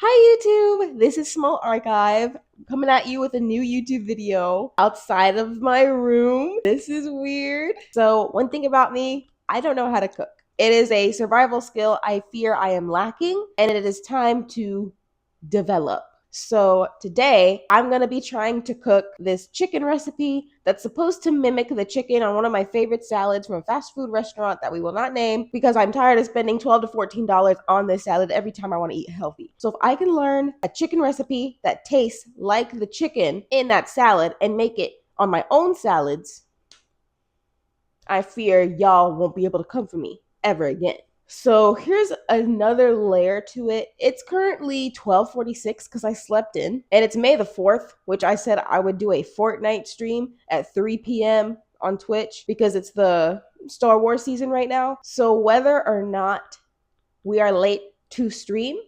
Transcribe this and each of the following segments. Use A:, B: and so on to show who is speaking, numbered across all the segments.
A: Hi YouTube, this is Small Archive coming at you with a new YouTube video outside of my room. This is weird. So one thing about me, I don't know how to cook. It is a survival skill I fear I am lacking, and it is time to develop. So today I'm going to be trying to cook this chicken recipe that's supposed to mimic the chicken on one of my favorite salads from a fast food restaurant that we will not name because I'm tired of spending $12 to $14 on this salad every time I want to eat healthy. So if I can learn a chicken recipe that tastes like the chicken in that salad and make it on my own salads, I fear y'all won't be able to come for me ever again. So here's another layer to it. It's currently 12:46 because I slept in, and it's May the 4th, which I said I would do a Fortnite stream at 3 p.m. on Twitch because it's the Star Wars season right now. So whether or not we are late to stream,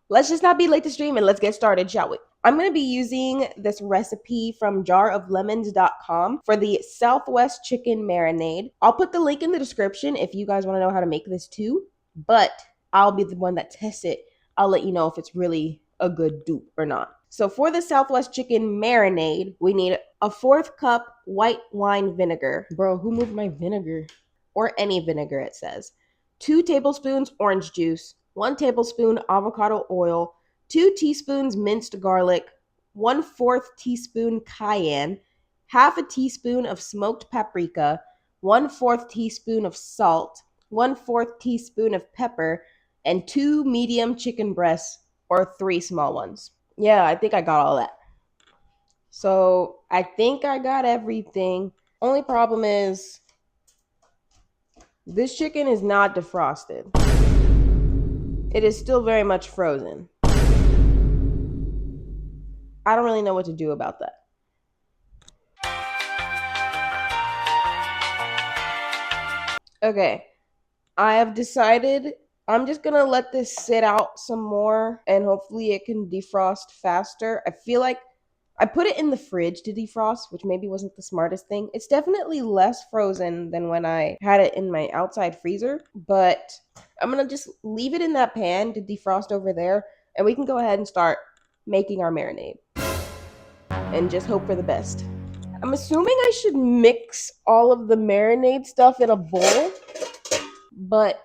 A: let's just not be late to stream and let's get started, shall we? I'm going to be using this recipe from jaroflemons.com for the Southwest chicken marinade. I'll put the link in the description if you guys want to know how to make this too, but I'll be the one that tests it. I'll let you know if it's really a good dupe or not. So for the Southwest chicken marinade, we need a 1/4 cup white wine vinegar. Bro, who moved my vinegar? Or any vinegar, it says. 2 tablespoons orange juice, 1 tablespoon avocado oil, 2 teaspoons minced garlic, 1/4 teaspoon cayenne, half a teaspoon of smoked paprika, 1/4 teaspoon of salt, 1/4 teaspoon of pepper, and 2 medium chicken breasts or 3 small ones. Yeah, I think I got all that. So I think I got everything. Only problem is this chicken is not defrosted. It is still very much frozen. I don't really know what to do about that. Okay, I have decided I'm just gonna let this sit out some more and hopefully it can defrost faster. I feel like I put it in the fridge to defrost, which maybe wasn't the smartest thing. It's definitely less frozen than when I had it in my outside freezer, but I'm gonna just leave it in that pan to defrost over there, and we can go ahead and start making our marinade and just hope for the best. I'm assuming I should mix all of the marinade stuff in a bowl, but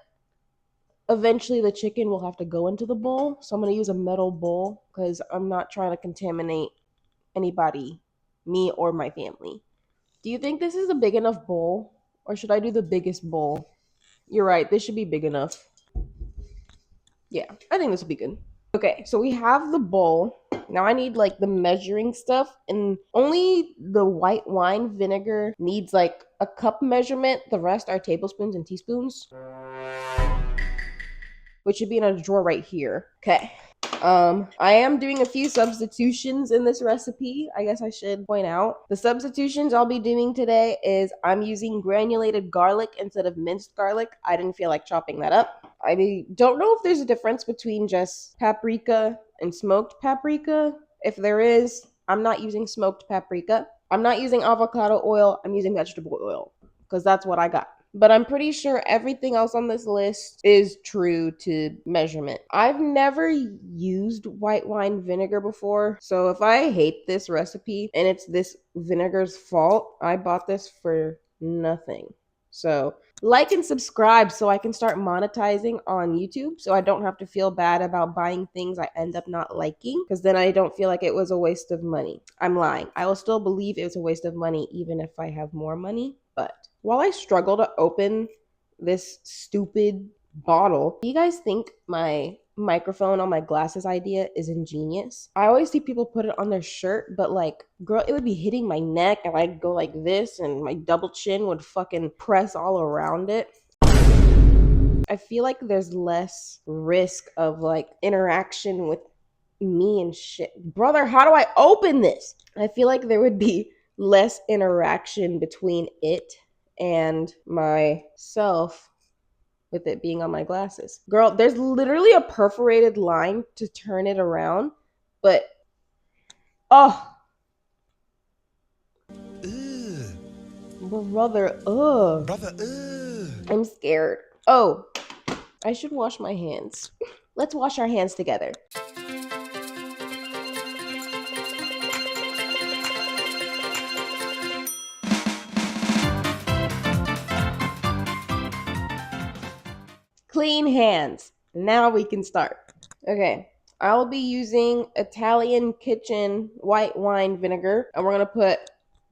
A: eventually the chicken will have to go into the bowl. So I'm going to use a metal bowl because I'm not trying to contaminate anybody, me or my family. Do you think this is a big enough bowl, or should I do the biggest bowl? You're right, this should be big enough. Yeah, I think this will be good. Okay, so we have the bowl. Now I need like the measuring stuff, and only the white wine vinegar needs like a cup measurement. The rest are tablespoons and teaspoons, which should be in a drawer right here. Okay. I am doing a few substitutions in this recipe. I guess I should point out. The substitutions I'll be doing today is I'm using granulated garlic instead of minced garlic. I didn't feel like chopping that up. I don't know if there's a difference between just paprika and smoked paprika. If there is, I'm not using smoked paprika. I'm not using avocado oil. I'm using vegetable oil because that's what I got. But I'm pretty sure everything else on this list is true to measurement. I've never used white wine vinegar before, so if I hate this recipe and it's this vinegar's fault, I bought this for nothing. So like and subscribe so I can start monetizing on YouTube so I don't have to feel bad about buying things I end up not liking, because then I don't feel like it was a waste of money. I'm lying. I will still believe it was a waste of money even if I have more money, but while I struggle to open this stupid bottle, do you guys think my microphone on my glasses idea is ingenious? I always see people put it on their shirt, but like, girl, it would be hitting my neck and I'd go like this and my double chin would fucking press all around it. I feel like there's less risk of like interaction with me and shit. Brother, how do I open this? I feel like there would be less interaction between it and myself with it being on my glasses. Girl, there's literally a perforated line to turn it around, but oh,
B: Ugh.
A: brother, ugh.
B: Brother, ugh.
A: I'm scared. Oh, I should wash my hands. Let's wash our hands together. Clean hands. Now we can start. Okay, I'll be using Italian kitchen white wine vinegar, and we're gonna put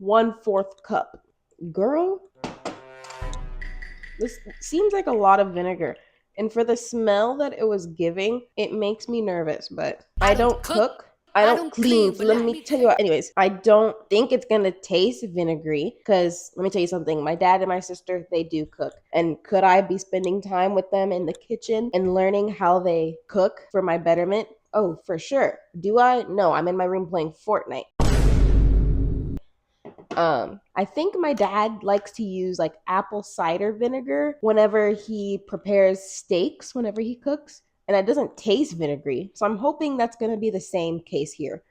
A: 1/4 cup. Girl, this seems like a lot of vinegar. And for the smell that it was giving, it makes me nervous, but I don't cook. I don't clean. So let me tell you what, anyways, I don't think it's gonna taste vinegary because let me tell you something. My dad and my sister, they do cook. And could I be spending time with them in the kitchen and learning how they cook for my betterment? Oh, for sure. Do I? No, I'm in my room playing Fortnite. I think my dad likes to use like apple cider vinegar whenever he prepares steaks, whenever he cooks, and it doesn't taste vinegary. So I'm hoping that's going to be the same case here.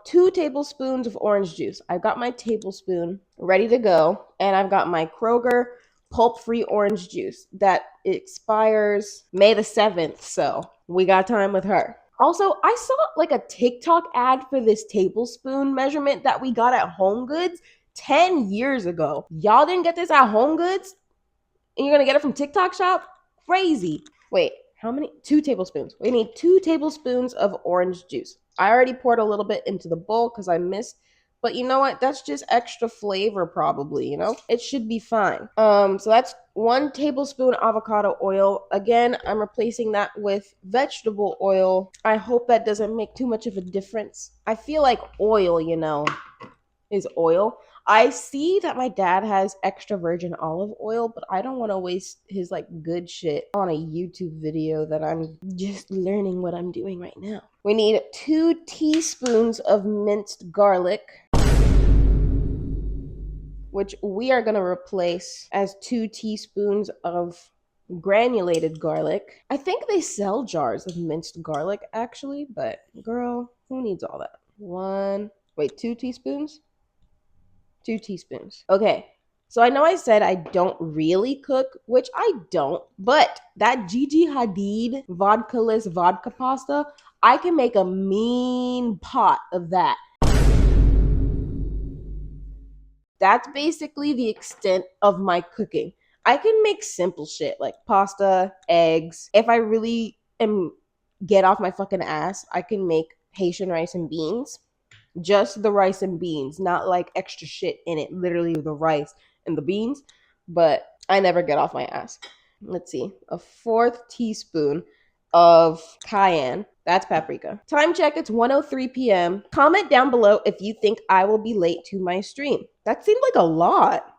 A: 2 tablespoons of orange juice. I've got my tablespoon ready to go, and I've got my Kroger pulp-free orange juice that expires May the 7th, so we got time with her. Also, I saw like a TikTok ad for this tablespoon measurement that we got at Home Goods 10 years ago. Y'all didn't get this at Home Goods? And you're gonna get it from TikTok shop? Crazy. Wait, how many? 2 tablespoons. We need 2 tablespoons of orange juice. I already poured a little bit into the bowl because I missed. But you know what? That's just extra flavor probably, you know? It should be fine. So that's 1 tablespoon avocado oil. Again, I'm replacing that with vegetable oil. I hope that doesn't make too much of a difference. I feel like oil, you know, is oil. I see that my dad has extra virgin olive oil, but I don't want to waste his like good shit on a YouTube video that I'm just learning what I'm doing right now. We need 2 teaspoons of minced garlic, which we are going to replace as 2 teaspoons of granulated garlic. I think they sell jars of minced garlic actually, but girl, who needs all that? 2 teaspoons? 2 teaspoons. Okay. So I know I said I don't really cook, which I don't, but that Gigi Hadid vodka-less vodka pasta, I can make a mean pot of that. That's basically the extent of my cooking. I can make simple shit like pasta, eggs. If I really get off my fucking ass, I can make Haitian rice and beans. Just the rice and beans, not like extra shit in it, literally the rice and the beans, but I never get off my ass. Let's see, 1/4 teaspoon of cayenne. That's paprika. Time check, it's 1:03 p.m. Comment down below if you think I will be late to my stream. That seemed like a lot.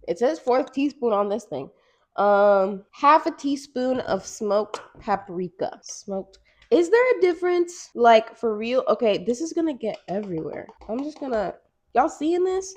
A: It says 1/4 teaspoon on this thing. 1/2 teaspoon of smoked paprika. Is there a difference? Like, for real? Okay, this is gonna get everywhere. I'm just gonna... Y'all seeing this?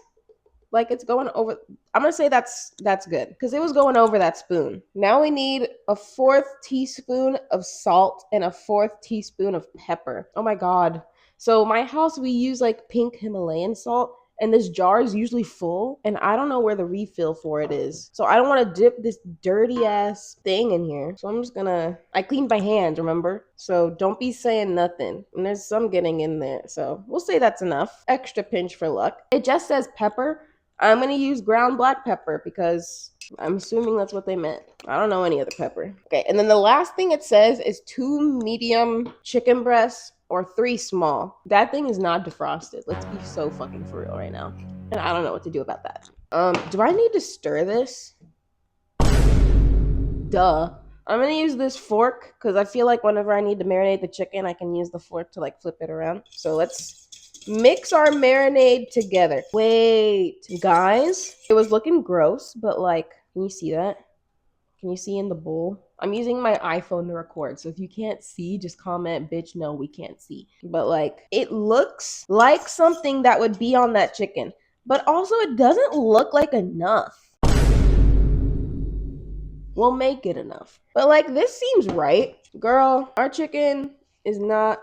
A: Like, it's going over... I'm gonna say that's good. Because it was going over that spoon. Now we need 1/4 teaspoon of salt and 1/4 teaspoon of pepper. Oh my god. So my house, we use, like, pink Himalayan salt. And this jar is usually full, and I don't know where the refill for it is. So I don't want to dip this dirty ass thing in here. So I'm just gonna... I cleaned my hands, remember? So don't be saying nothing. And there's some getting in there. So we'll say that's enough. Extra pinch for luck. It just says pepper. I'm gonna use ground black pepper because I'm assuming that's what they meant. I don't know any other pepper. Okay, and then the last thing it says is 2 medium chicken breasts or 3 small. That thing is not defrosted. Let's be so fucking for real right now. And I don't know what to do about that. Do I need to stir this? Duh. I'm gonna use this fork because I feel like whenever I need to marinate the chicken, I can use the fork to like flip it around. So let's mix our marinade together. Wait, guys, it was looking gross, but like, can you see that? Can you see in the bowl? I'm using my iPhone to record, so if you can't see, just comment, bitch, no, we can't see. But like, it looks like something that would be on that chicken, but also it doesn't look like enough. We'll make it enough. But like, this seems right. Girl, our chicken is not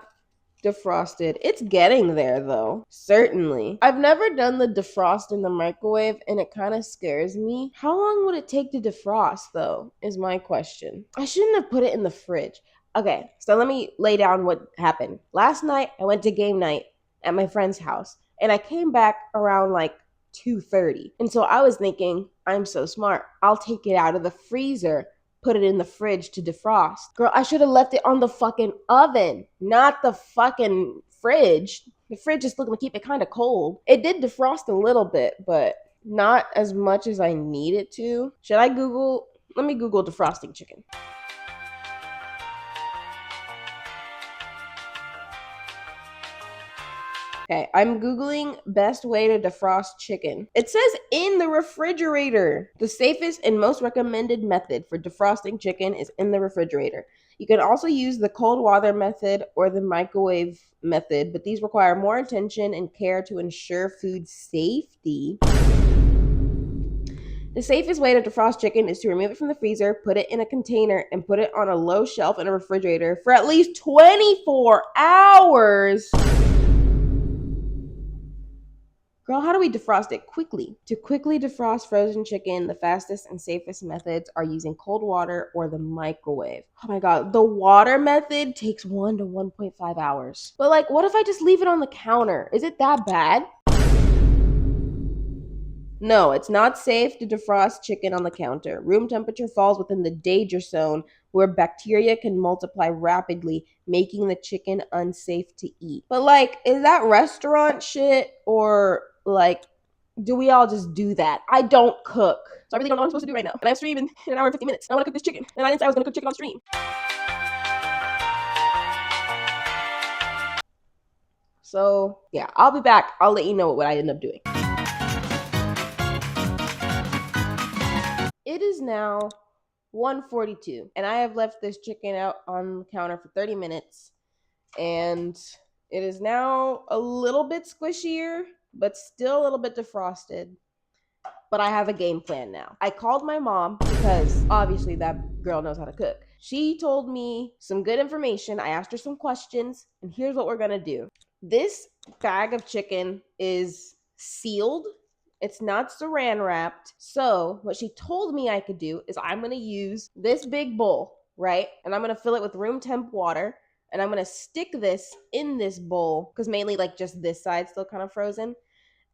A: defrosted. It's getting there though. Certainly. I've never done the defrost in the microwave and it kind of scares me. How long would it take to defrost though, is my question. I shouldn't have put it in the fridge. Okay, so let me lay down what happened. Last night, I went to game night at my friend's house and I came back around like 2:30. And so I was thinking, I'm so smart. I'll take it out of the freezer, put it in the fridge to defrost. Girl, I should have left it on the fucking oven, not the fucking fridge. The fridge is looking to keep it kind of cold. It did defrost a little bit, but not as much as I need it to. Should I Google? Let me Google defrosting chicken. Okay, I'm Googling best way to defrost chicken. It says in the refrigerator. The safest and most recommended method for defrosting chicken is in the refrigerator. You can also use the cold water method or the microwave method, but these require more attention and care to ensure food safety. The safest way to defrost chicken is to remove it from the freezer, put it in a container, and put it on a low shelf in a refrigerator for at least 24 hours. Girl, how do we defrost it quickly? To quickly defrost frozen chicken, the fastest and safest methods are using cold water or the microwave. Oh my god, the water method takes 1 to 1.5 hours. But like, what if I just leave it on the counter? Is it that bad? No, it's not safe to defrost chicken on the counter. Room temperature falls within the danger zone where bacteria can multiply rapidly, making the chicken unsafe to eat. But like, is that restaurant shit or like do we all just do that? I don't cook. So I really don't know what I'm supposed to do right now. And I'm streaming in an hour and 50 minutes. I want to cook this chicken. And I didn't say I was going to cook chicken on stream. So yeah, I'll be back. I'll let you know what I end up doing. It is now 1:42 and I have left this chicken out on the counter for 30 minutes and it is now a little bit squishier but still a little bit defrosted. But I have a game plan now. I called my mom because obviously that girl knows how to cook. She told me some good information. I asked her some questions, and here's what we're gonna do. This bag of chicken is sealed. It's not saran wrapped. So what she told me I could do is I'm gonna use this big bowl, right? And I'm gonna fill it with room temp water. And I'm gonna stick this in this bowl because mainly like just this side's still kind of frozen,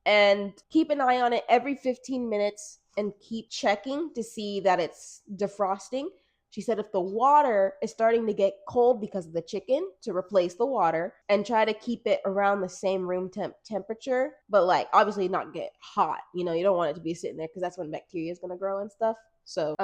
A: and keep an eye on it every 15 minutes and keep checking to see that it's defrosting. She said if the water is starting to get cold because of the chicken, to replace the water and try to keep it around the same room temperature, but like obviously not get hot. You know, you don't want it to be sitting there because that's when bacteria is going to grow and stuff. So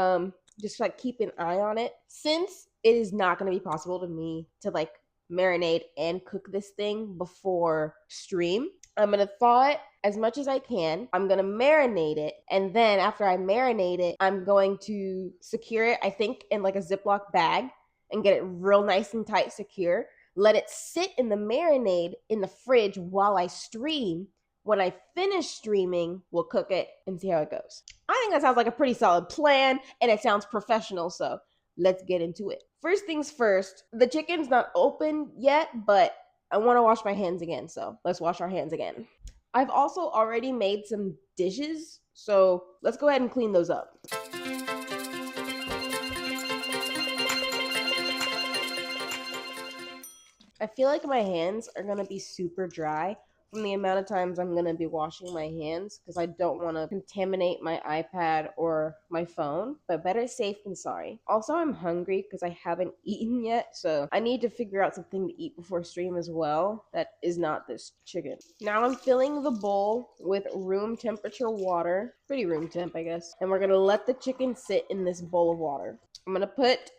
A: just like keep an eye on it. Since it is not going to be possible to me to like marinate and cook this thing before stream, I'm going to thaw it as much as I can. I'm going to marinate it. And then after I marinate it, I'm going to secure it, I think, in like a Ziploc bag and get it real nice and tight secure. Let it sit in the marinade in the fridge while I stream. When I finish streaming, we'll cook it and see how it goes. I think that sounds like a pretty solid plan and it sounds professional. So let's get into it. First things first, the chicken's not open yet, but I want to wash my hands again, so let's wash our hands again. I've also already made some dishes, so let's go ahead and clean those up. I feel like my hands are going to be super dry from the amount of times I'm going to be washing my hands because I don't want to contaminate my iPad or my phone, but better safe than sorry. Also, I'm hungry because I haven't eaten yet, so I need to figure out something to eat before stream as well that is not this chicken. Now I'm filling the bowl with room temperature water, pretty room temp I guess, and we're going to let the chicken sit in this bowl of water. I'm going to put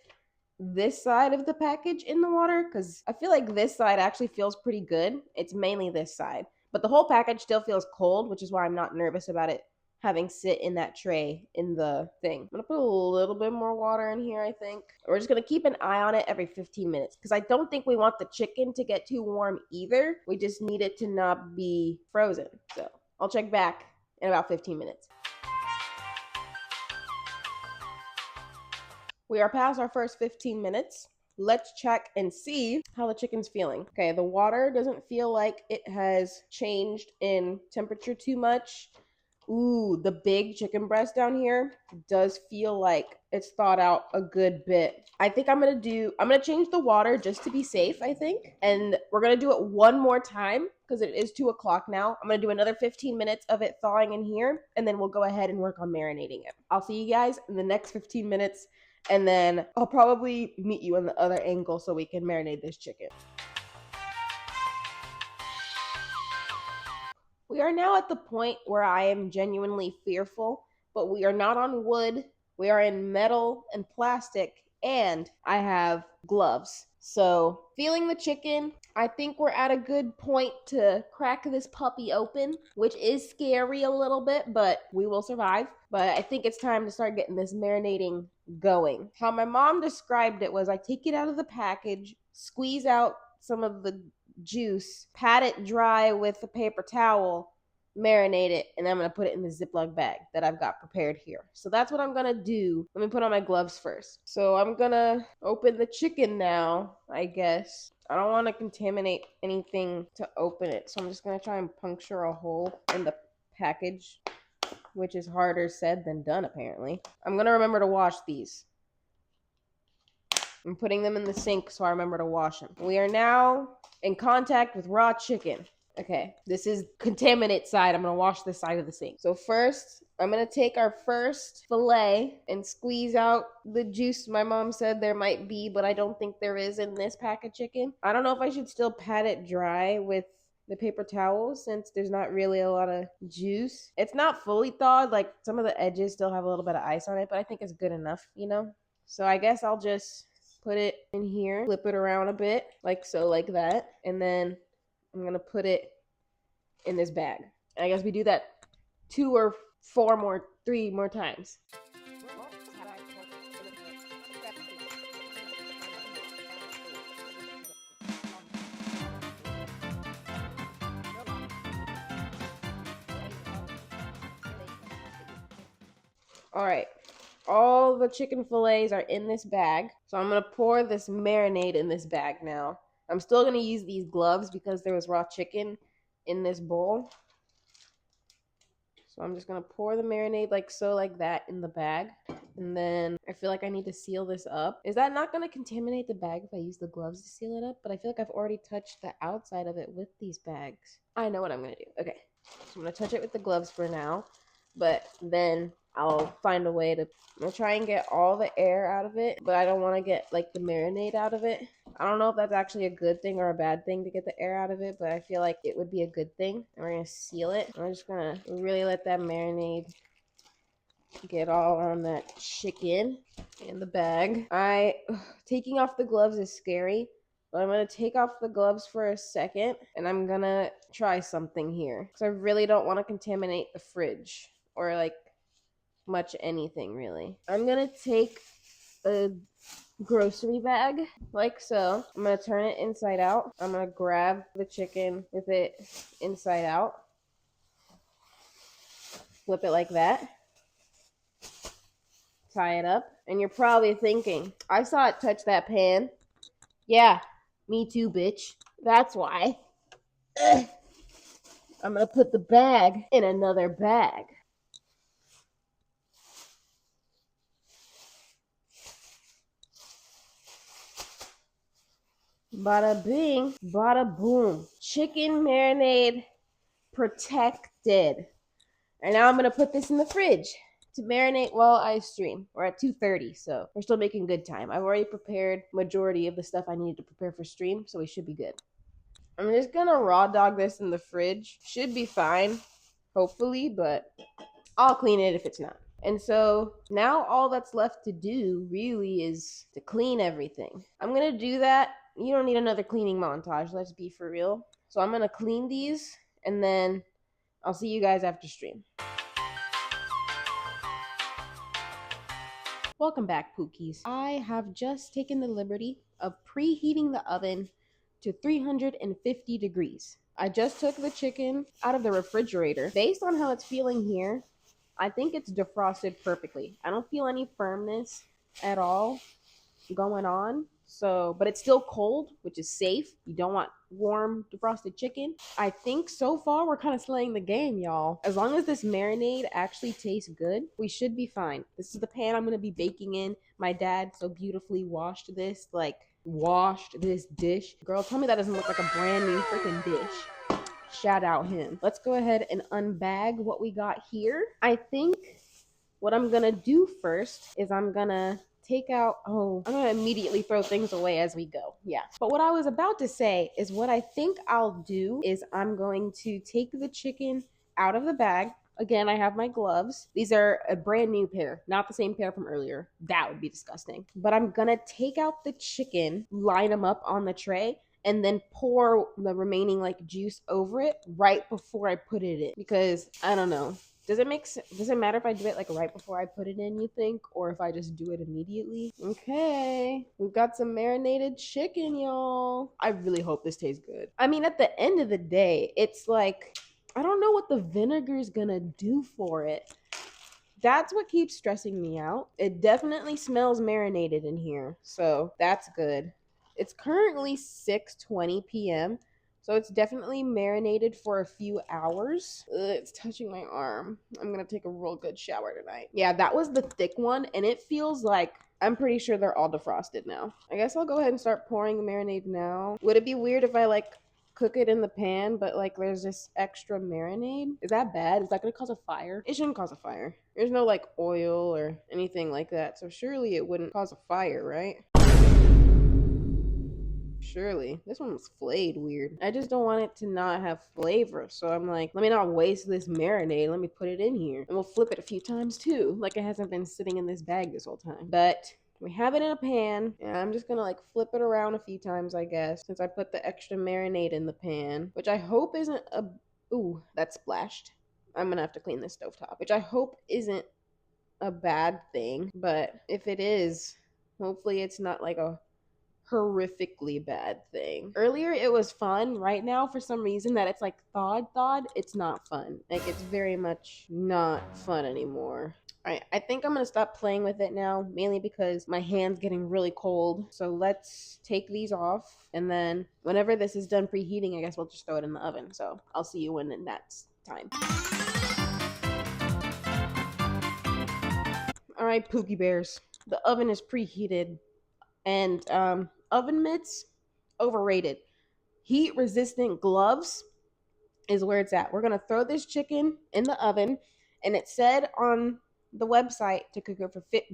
A: this side of the package in the water because I feel like this side actually feels pretty good. It's mainly this side, but the whole package still feels cold, which is why I'm not nervous about it having sit in that tray in the thing. I'm gonna put a little bit more water in here, I think. We're just gonna keep an eye on it every 15 minutes because I don't think we want the chicken to get too warm either. We just need it to not be frozen. So I'll check back in about 15 minutes. We are past our first 15 minutes. let's check and see how the chicken's feeling. Okay, the water doesn't feel like it has changed in temperature too much. Ooh, the big chicken breast down here does feel like it's thawed out a good bit. I think I'm gonna change the water just to be safe, I think. And we're gonna do it one more time because it is 2 o'clock now. I'm gonna do another 15 minutes of it thawing in here, and then we'll go ahead and work on marinating it. I'll see you guys in the next 15 minutes, and then I'll probably meet you on the other angle so we can marinate this chicken. We are now at the point where I am genuinely fearful, but we are not on wood. We are in metal and plastic, and I have gloves. So, feeling the chicken, I think we're at a good point to crack this puppy open, which is scary a little bit, but we will survive. But I think it's time to start getting this marinating going. How my mom described it was I take it out of the package, squeeze out some of the juice, pat it dry with a paper towel, marinate it, and I'm going to put it in the Ziploc bag that I've got prepared here. So that's what I'm going to do. Let me put on my gloves first. So I'm going to open the chicken now, I guess. I don't want to contaminate anything to open it, so I'm just going to try and puncture a hole in the package, which is harder said than done, apparently. I'm going to remember to wash these. I'm putting them in the sink so I remember to wash them. We are now in contact with raw chicken. Okay, this is contaminate side. I'm going to wash this side of the sink. So first, I'm going to take our first fillet and squeeze out the juice my mom said there might be, but I don't think there is in this pack of chicken. I don't know if I should still pat it dry with the paper towel since there's not really a lot of juice. It's not fully thawed. Like some of the edges still have a little bit of ice on it, but I think it's good enough, you know? So I guess I'll just put it in here, flip it around a bit, like so, like that. And then I'm going to put it in this bag. And I guess we do that 3 more times. All right. All the chicken fillets are in this bag. So I'm going to pour this marinade in this bag now. I'm still going to use these gloves because there was raw chicken in this bowl. So I'm just going to pour the marinade like so, like that in the bag. And then I feel like I need to seal this up. Is that not going to contaminate the bag if I use the gloves to seal it up? But I feel like I've already touched the outside of it with these bags. I know what I'm going to do. Okay. So I'm going to touch it with the gloves for now. But then I'll find a way to, I'm going to try and get all the air out of it, but I don't want to get like the marinade out of it. I don't know if that's actually a good thing or a bad thing to get the air out of it, but I feel like it would be a good thing. And we're going to seal it. I'm just going to really let that marinade get all on that chicken in the bag. Taking off the gloves is scary. But I'm going to take off the gloves for a second, and I'm going to try something here. Because I really don't want to contaminate the fridge or, like, much anything, really. I'm going to take a grocery bag, like so. I'm going to turn it inside out. I'm going to grab the chicken with it inside out. Flip it like that. Tie it up. And you're probably thinking, I saw it touch that pan. Yeah. Me too, bitch. That's why. Ugh. I'm going to put the bag in another bag. Bada bing, bada boom. Chicken marinade protected. And now I'm going to put this in the fridge to marinate while I stream. We're at 2:30, so we're still making good time. I've already prepared majority of the stuff I needed to prepare for stream, so we should be good. I'm just going to raw dog this in the fridge. Should be fine, hopefully, but I'll clean it if it's not. And so now all that's left to do really is to clean everything. I'm going to do that. You don't need another cleaning montage, let's be for real. So I'm going to clean these, and then I'll see you guys after stream. Welcome back, Pookies. I have just taken the liberty of preheating the oven to 350 degrees. I just took the chicken out of the refrigerator. Based on how it's feeling here, I think it's defrosted perfectly. I don't feel any firmness at all going on. So, but it's still cold, which is safe. You don't want warm defrosted chicken. I think so far we're kind of slaying the game, y'all. As long as this marinade actually tastes good, we should be fine. This is the pan I'm gonna be baking in. My dad so beautifully washed this dish. Girl, tell me that doesn't look like a brand new freaking dish. Shout out him. Let's go ahead and unbag what we got here. I think what I'm gonna do first is I'm gonna I'm gonna immediately throw things away as we go. Yeah. But what I was about to say is what I think I'll do is I'm going to take the chicken out of the bag. Again, I have my gloves. These are a brand new pair, not the same pair from earlier. That would be disgusting. But I'm gonna take out the chicken, line them up on the tray, and then pour the remaining like juice over it right before I put it in. Because I don't know. Does it matter if I do it like right before I put it in, you think? Or if I just do it immediately? Okay. We've got some marinated chicken, y'all. I really hope this tastes good. I mean, at the end of the day, it's like, I don't know what the vinegar is gonna do for it. That's what keeps stressing me out. It definitely smells marinated in here, so that's good. It's currently 6:20 p.m., so it's definitely marinated for a few hours. It's touching my arm. I'm gonna take a real good shower tonight. Yeah, that was the thick one, and it feels like I'm pretty sure they're all defrosted now. I guess I'll go ahead and start pouring the marinade now. Would it be weird if I cook it in the pan, but there's this extra marinade? Is that bad? Is that gonna cause a fire? It shouldn't cause a fire. There's no oil or anything like that, so surely it wouldn't cause a fire, right? Surely. This one was flayed weird. I just don't want it to not have flavor, so I'm like, let me not waste this marinade. Let me put it in here, and we'll flip it a few times too, like it hasn't been sitting in this bag this whole time. But we have it in a pan, and I'm just gonna flip it around a few times, I guess, since I put the extra marinade in the pan, which I hope isn't a... Ooh, that splashed. I'm gonna have to clean this stovetop, which I hope isn't a bad thing, but if it is, hopefully it's not a horrifically bad thing. Earlier it was fun. Right now, for some reason that it's thawed, it's not fun. It's very much not fun anymore. Alright, I think I'm gonna stop playing with it now, mainly because my hand's getting really cold. So let's take these off, and then whenever this is done preheating, I guess we'll just throw it in the oven. So I'll see you when that's time. Alright, Pookie Bears. The oven is preheated, and oven mitts, overrated. Heat resistant gloves is where it's at. We're gonna throw this chicken in the oven, and it said on the website to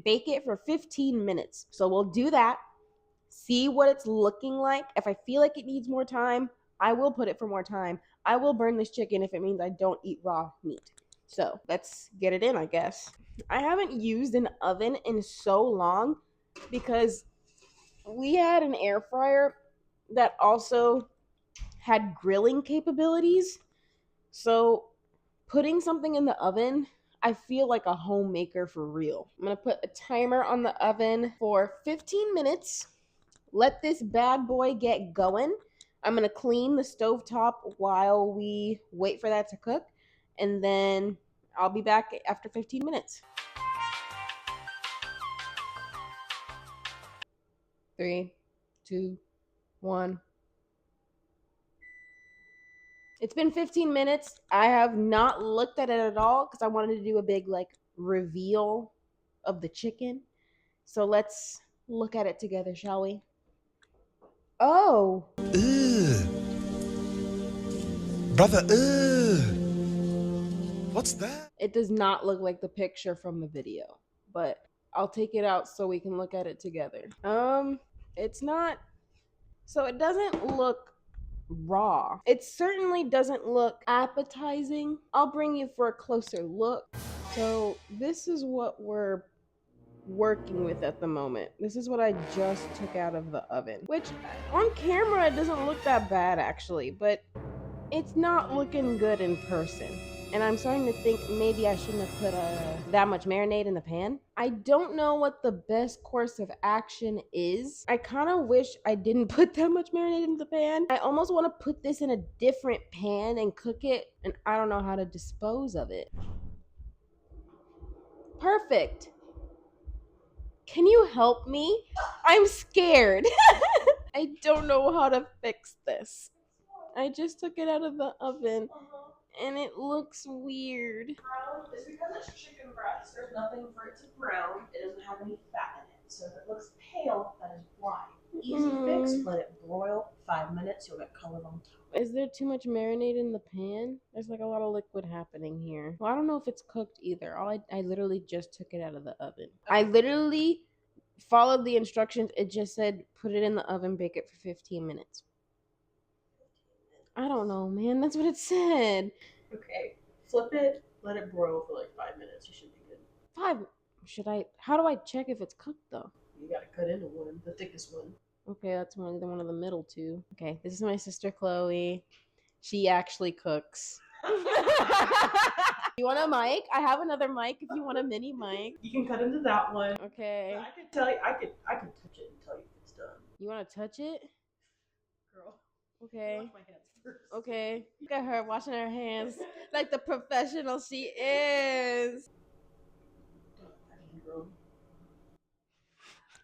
A: bake it for 15 minutes. So we'll do that, see what it's looking like. If I feel like it needs more time, I will put it for more time. I will burn this chicken if it means I don't eat raw meat. So let's get it in, I guess. I haven't used an oven in so long because we had an air fryer that also had grilling capabilities. So putting something in the oven, I feel like a homemaker for real. I'm gonna put a timer on the oven for 15 minutes. Let this bad boy get going. I'm gonna clean the stovetop while we wait for that to cook, and then I'll be back after 15 minutes. 3, 2, 1. It's been 15 minutes. I have not looked at it at all because I wanted to do a big reveal of the chicken. So let's look at it together, shall we? Oh.
B: Ugh. Brother, ugh. What's that?
A: It does not look like the picture from the video, but I'll take it out so we can look at it together. It's not... So it doesn't look raw. It certainly doesn't look appetizing. I'll bring you for a closer look. So this is what we're working with at the moment. This is what I just took out of the oven, which on camera it doesn't look that bad actually, but it's not looking good in person. And I'm starting to think maybe I shouldn't have put that much marinade in the pan. I don't know what the best course of action is. I kind of wish I didn't put that much marinade in the pan. I almost want to put this in a different pan and cook it, and I don't know how to dispose of it. Perfect. Can you help me? I'm scared. I don't know how to fix this. I just took it out of the oven and it looks weird. Brown is because it's chicken breast. There's nothing for it to brown. It doesn't have any fat in it. So if it looks pale, that is why.
C: Easy fix, let it broil 5 minutes, you'll get color on top.
A: Is there too much marinade in the pan? There's like a lot of liquid happening here. Well, I don't know if it's cooked either. I literally just took it out of the oven. I literally followed the instructions. It just said put it in the oven, bake it for 15 minutes. I don't know, man. That's what it said.
C: Okay, flip it, let it broil for like 5 minutes, you should be good.
A: 5. How do I check if it's cooked though?
C: You gotta cut into one, the thickest one.
A: Okay, that's one of the middle two. Okay, this is my sister Chloe. She actually cooks. You want a mic? I have another mic if you want a mini mic.
C: You can cut into that one.
A: Okay.
C: I could tell you, I could touch it and tell you if it's done.
A: You want to touch it?
C: Girl.
A: Okay.
C: Wash my hands first.
A: Okay. Look at her washing her hands like the professional she is.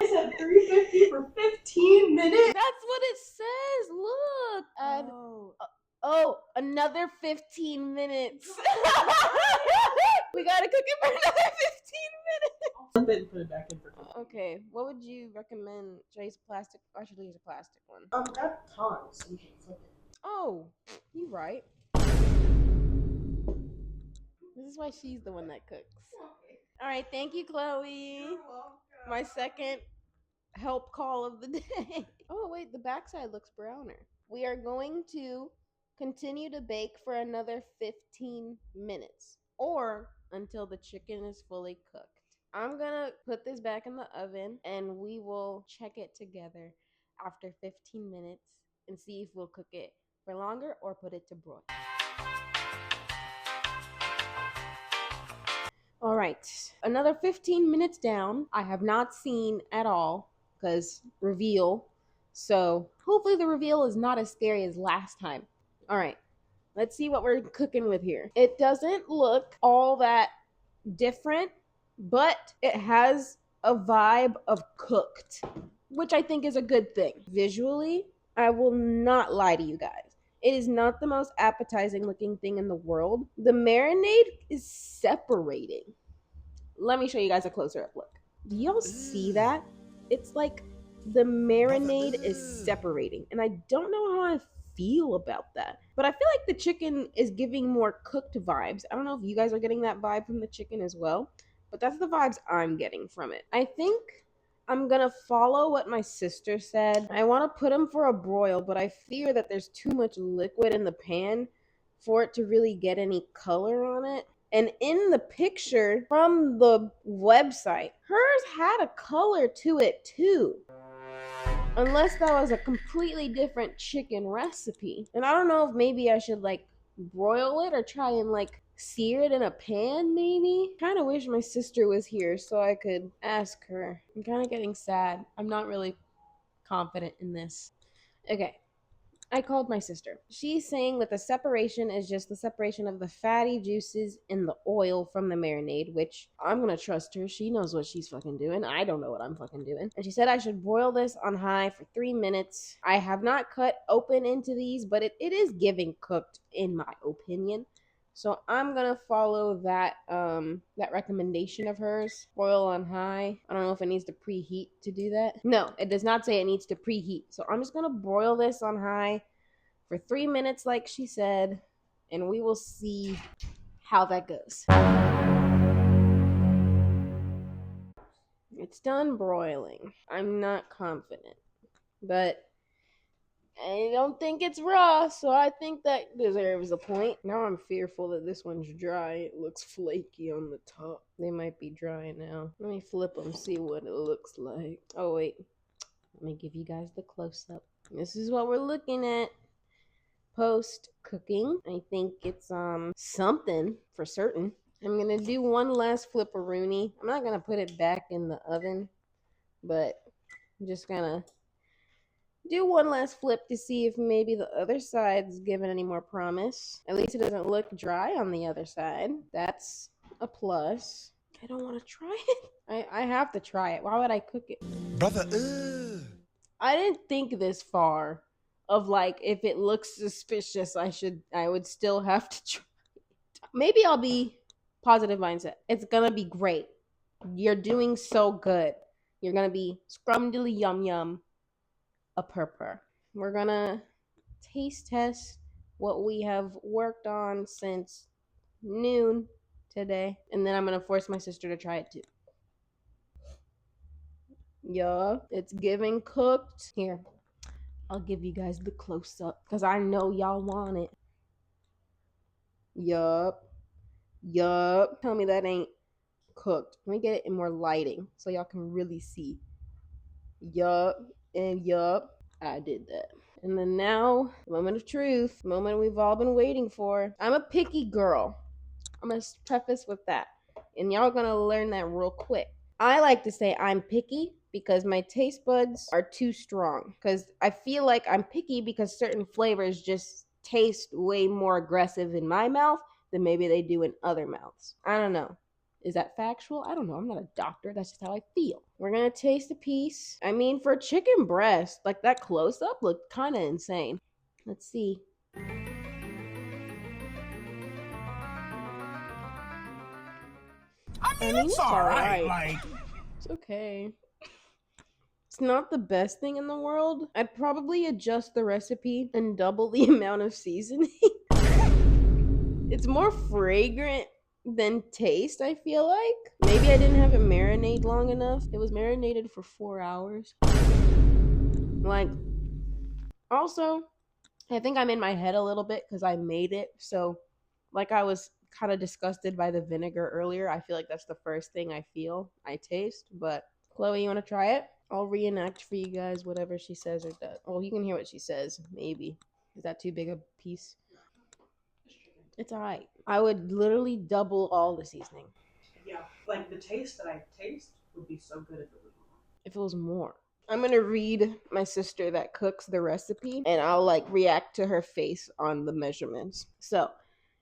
C: I said 350 for 15 minutes.
A: That's what it says. Look. Another 15 minutes. We gotta cook it for another 15 minutes.
C: Flip it and put it back in for cooking.
A: Okay, what would you recommend? Should I use plastic? I should use a plastic one.
C: Got tongs, so you can flip it.
A: Oh, you right. This is why she's the one that cooks. All right, thank you, Chloe.
C: You're welcome.
A: My second help call of the day. Oh, wait, the backside looks browner. We are going to continue to bake for another 15 minutes or until the chicken is fully cooked. I'm gonna put this back in the oven and we will check it together after 15 minutes and see if we'll cook it for longer or put it to broil. All right, another 15 minutes down. I have not seen at all because reveal. So hopefully the reveal is not as scary as last time. All right, let's see what we're cooking with here. It doesn't look all that different, but it has a vibe of cooked, which I think is a good thing. Visually, I will not lie to you guys. It is not the most appetizing looking thing in the world. The marinade is separating. Let me show you guys a closer up look. Do y'all see that? It's like the marinade is separating, and I don't know how I feel about that. But I feel like the chicken is giving more cooked vibes. I don't know if you guys are getting that vibe from the chicken as well, but that's the vibes I'm getting from it. I think I'm gonna follow what my sister said. I want to put them for a broil, but I fear that there's too much liquid in the pan for it to really get any color on it. And in the picture from the website, hers had a color to it too. Unless that was a completely different chicken recipe. And I don't know if maybe I should like broil it or try and like sear it in a pan maybe. Kind of wish my sister was here so I could ask her. I'm kind of getting sad. I'm not really confident in this. Okay. I called my sister. She's saying that the separation is just the separation of the fatty juices in the oil from the marinade, which I'm gonna trust her. She knows what she's fucking doing. I don't know what I'm fucking doing. And she said I should boil this on high for 3 minutes. I have not cut open into these, but it is giving cooked in my opinion. So I'm gonna follow that recommendation of hers. Boil on high. I don't know if it needs to preheat to do that. No, it does not say it needs to preheat. So I'm just gonna broil this on high for 3 minutes, like she said, and we will see how that goes. It's done broiling. I'm not confident, but I don't think it's raw, so I think that deserves a point. Now I'm fearful that this one's dry. It looks flaky on the top. They might be dry now. Let me flip them, see what it looks like. Oh, wait. Let me give you guys the close-up. This is what we're looking at post-cooking. I think it's something for certain. I'm going to do one last flipperoonie. I'm not going to put it back in the oven, but I'm just going to do one last flip to see if maybe the other side's given any more promise. At least it doesn't look dry on the other side. That's a plus. I don't want to try it. I have to try it. Why would I cook it?
B: Brother, ugh.
A: I didn't think this far of like if it looks suspicious, I would still have to try. Maybe I'll be positive mindset. It's gonna be great. You're doing so good. You're gonna be scrumdiddly yum yum a purpur. We're gonna taste test what we have worked on since noon today, and then I'm gonna force my sister to try it too. Yeah, it's giving cooked. Here, I'll give you guys the close up because I know y'all want it. Yup. Yup. Tell me that ain't cooked. Let me get it in more lighting so y'all can really see. Yup. And yup. I did that. And then now, moment of truth, moment we've all been waiting for. I'm a picky girl. I'm gonna preface with that. And y'all gonna learn that real quick. I like to say I'm picky because my taste buds are too strong. Because I feel like I'm picky because certain flavors just taste way more aggressive in my mouth than maybe they do in other mouths. I don't know. Is that factual? I don't know. I'm not a doctor. That's just how I feel. We're gonna taste a piece. I mean, for chicken breast, like that close up looked kind of insane. Let's see.
D: I mean, it's alright. Like,
A: it's okay. It's not the best thing in the world. I'd probably adjust the recipe and double the amount of seasoning. It's more fragrant than taste, I feel like. Maybe I didn't have it marinate long enough. It was marinated for 4 hours. Like, also, I think I'm in my head a little bit because I made it. So, like I was kind of disgusted by the vinegar earlier. I feel like that's the first thing I taste. But Chloe, you want to try it? I'll reenact for you guys whatever she says or does. Well, you can hear what she says, maybe. Is that too big a piece? It's alright. I would literally double all the seasoning.
C: Yeah, like the taste that I taste would be so good if it was more.
A: If it was more. I'm gonna read my sister that cooks the recipe and I'll like react to her face on the measurements. So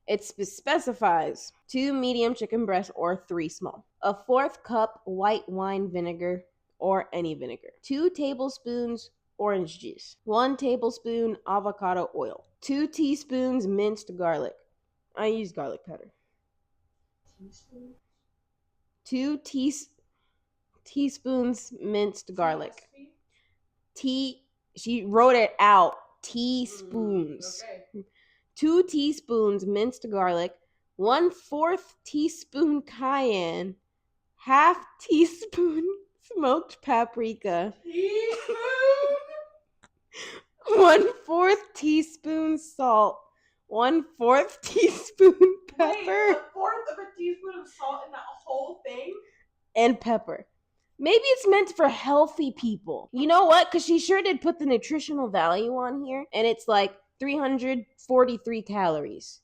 A: it specifies 2 medium chicken breasts or 3 small, a 1/4 cup white wine vinegar or any vinegar, 2 tablespoons orange juice, 1 tablespoon avocado oil, 2 teaspoons minced garlic. I use garlic powder.
C: Teaspoon?
A: 2 teaspoons minced garlic. She wrote it out. Teaspoons.
C: Okay.
A: 2 teaspoons minced garlic, 1/4 teaspoon cayenne, 1/2 teaspoon smoked paprika,
C: Teaspoon?
A: 1/4 teaspoon salt, 1/4 teaspoon pepper.
C: Wait, 1/4 of a teaspoon of salt in that whole thing?
A: And pepper. Maybe it's meant for healthy people. You know what? Because she sure did put the nutritional value on here, and it's like 343 calories.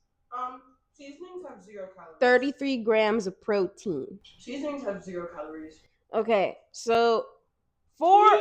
C: Seasonings have 0 calories.
A: 33 grams of protein.
C: Seasonings have 0 calories.
A: Okay, so for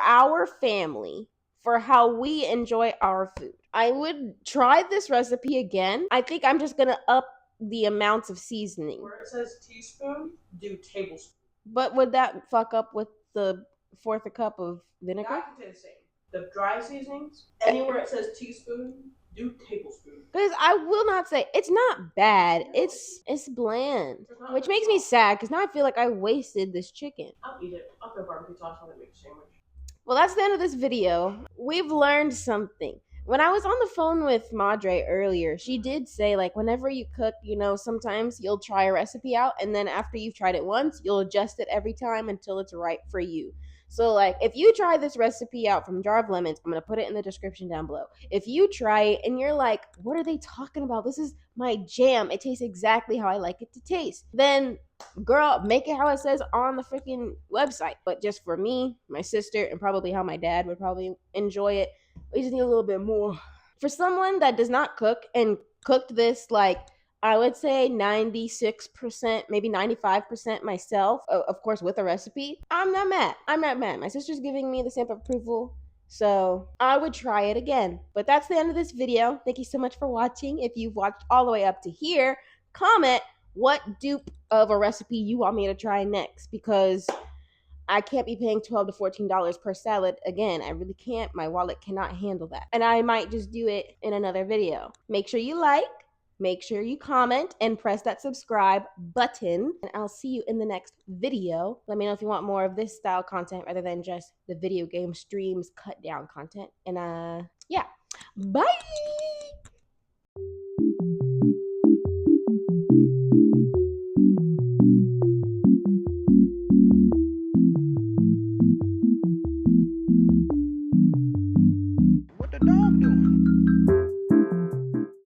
A: our family, for how we enjoy our food, I would try this recipe again. I think I'm just gonna up the amounts of seasoning.
C: Where it says teaspoon, do tablespoon.
A: But would that fuck up with the 1/4 cup of vinegar?
C: That can stay the same. The dry seasonings, anywhere it says teaspoon, do tablespoon.
A: Because I will not say it's not bad. It's bland, which makes me sad because now I feel like I wasted this chicken.
C: I'll eat it. I'll put barbecue sauce on it, make a sandwich.
A: Well, that's the end of this video. We've learned something. When I was on the phone with Madre earlier, she did say, like, whenever you cook, you know, sometimes you'll try a recipe out, and then after you've tried it once, you'll adjust it every time until it's right for you. So, like, if you try this recipe out from Jar of Lemons, I'm going to put it in the description down below. If you try it and you're like, what are they talking about? This is my jam. It tastes exactly how I like it to taste. Then, girl, make it how it says on the freaking website. But just for me, my sister, and probably how my dad would probably enjoy it, we just need a little bit more. For someone that does not cook and cooked this, like, I would say 96%, maybe 95% myself, of course, with a recipe, I'm not mad. I'm not mad. My sister's giving me the stamp of approval, so I would try it again. But that's the end of this video. Thank you so much for watching. If you've watched all the way up to here, comment, what dupe of a recipe you want me to try next, because I can't be paying $12 to $14 per salad. Again, I really can't. My wallet cannot handle that. And I might just do it in another video. Make sure you like, make sure you comment, and press that subscribe button. And I'll see you in the next video. Let me know if you want more of this style content rather than just the video game streams cut down content. And yeah, bye.